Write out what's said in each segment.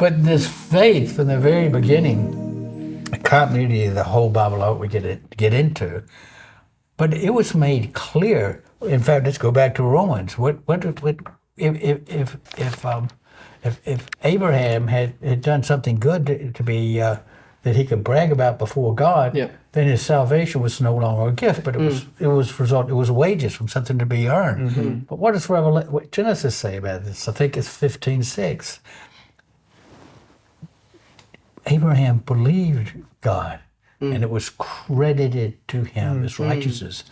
But this faith from the very beginning, the continuity of the whole Bible art we get into, but it was made clear. In fact, let's go back to Romans. If Abraham had done something good to be that he could brag about before God, then his salvation was no longer a gift, but it was wages from something to be earned. Mm-hmm. But what does what Genesis say about this? I think it's 15:6. Abraham believed God, and it was credited to him as righteousness.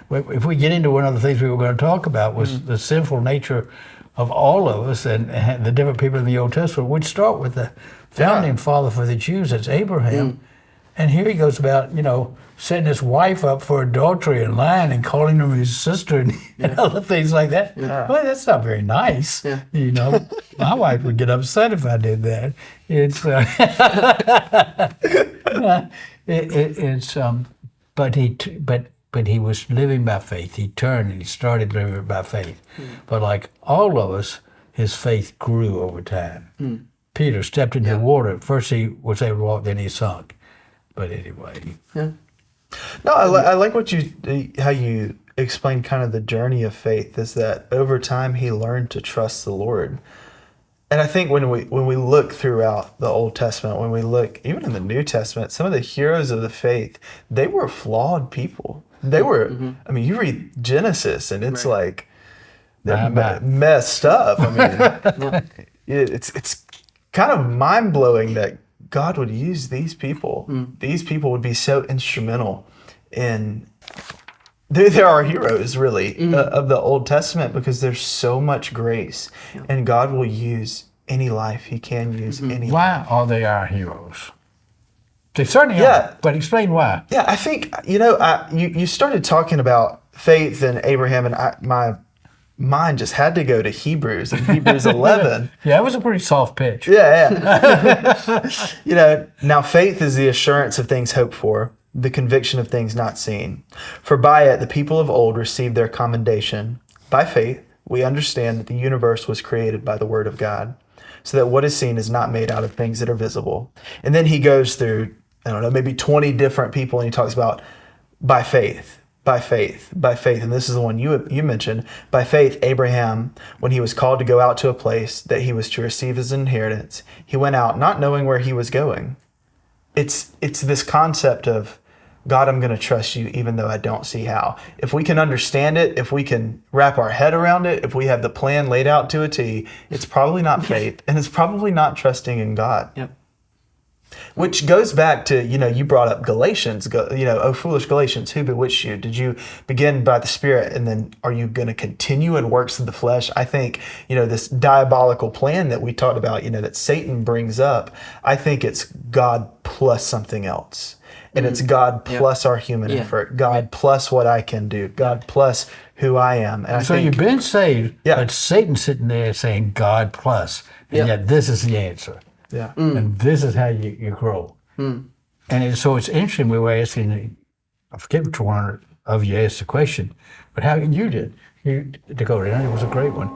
If we get into one of the things we were going to talk about was the sinful nature of all of us and the different people in the Old Testament, we'd start with the founding father for the Jews, it's Abraham. And here he goes about, setting his wife up for adultery and lying and calling her his sister and other things like that. Yeah. Well, that's not very nice. Yeah. My wife would get upset if I did that. But he was living by faith. He turned and he started living by faith. But like all of us, his faith grew over time. Peter stepped into the water. First he was able to walk, then he sunk. But anyway. Yeah. No, I like how you explained kind of the journey of faith, is that over time he learned to trust the Lord. And I think when we look throughout the Old Testament, when we look even in the New Testament, some of the heroes of the faith, they were flawed people. They were, I mean, you read Genesis and it's like they're messed up. I mean, it's kind of mind-blowing that God would use these people. These people would be so instrumental in, there are heroes really of the Old Testament, because there's so much grace and God will use any life. He can use any life. Why are they our heroes? They certainly are, but explain why. Yeah, I think, you started talking about faith and Abraham, and my mind just had to go to Hebrews and Hebrews 11. Yeah, it was a pretty soft pitch. Yeah. Now faith is the assurance of things hoped for, the conviction of things not seen. For by it the people of old received their commendation. By faith we understand that the universe was created by the word of God, so that what is seen is not made out of things that are visible. And then he goes through, maybe 20 different people, and he talks about by faith. And this is the one you mentioned. By faith, Abraham, when he was called to go out to a place that he was to receive as an inheritance, he went out not knowing where he was going. It's this concept of, God, I'm going to trust you even though I don't see how. If we can understand it, if we can wrap our head around it, if we have the plan laid out to a T, it's probably not faith, and it's probably not trusting in God. Yep. Which goes back to, you brought up Galatians, oh foolish Galatians, who bewitched you? Did you begin by the Spirit, and then are you going to continue in works of the flesh? I think, this diabolical plan that we talked about, that Satan brings up, I think it's God plus something else. And it's God plus our human effort, God plus what I can do, God plus who I am. And so you've been saved, but Satan's sitting there saying God plus, and yet this is the answer. Yeah. And this is how you grow. And so it's interesting, we were asking, I forget which one of you asked the question, but how you did, Dakota, and it was a great one.